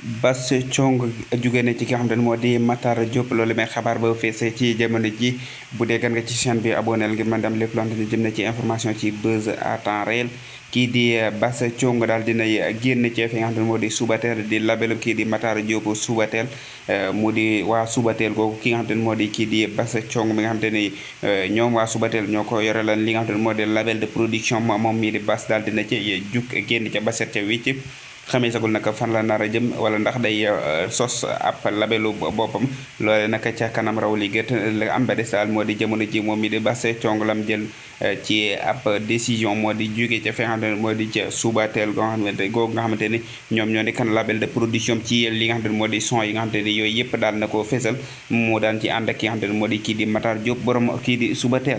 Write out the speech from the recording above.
Bass Thioung jóge na ci ki nga xamante ne moo di Matar Diop loolu may xabaar ba fees ci jamono ji bu dee gan nga ci chaîne bi abonné ngir mën dem lépp loo xamante ni jëm na ci information ci buzz à temps réel kii di Bass Thioung daal dinay génn ci fi nga xamante ne moo di Subatel di labelu kii di Matar Diop Subatel mu di waa Subatel googu ki nga xamante ne moo di kii di Bass Thioung mi nga xamante ni ñoom waa Subatel ñoo ko yore lan li nga xamante ne moo di label de production moom mii di Bass daal dina ci jug génn ca baset ca wicc xamee sagul nag fan la nar a jëm wala ndax day sos ab labelu boppam loole nag ca kanam raw li gët la am ba des daal moo di jamono ji moom mi di Bass Thioung lam jël ci ab décision moo di jóge ca fi nga xamante ne moo di ca Subatel googu nga xamante ni ñoom ñoo nekkan label de production ci li nga xamante ne moo di son yi nga xamante ni yooyu yëpp daal na ko fésal mu daan ci ànd ak ki nga xamante ne moo di kii di Matar Diop borom kii di Subatel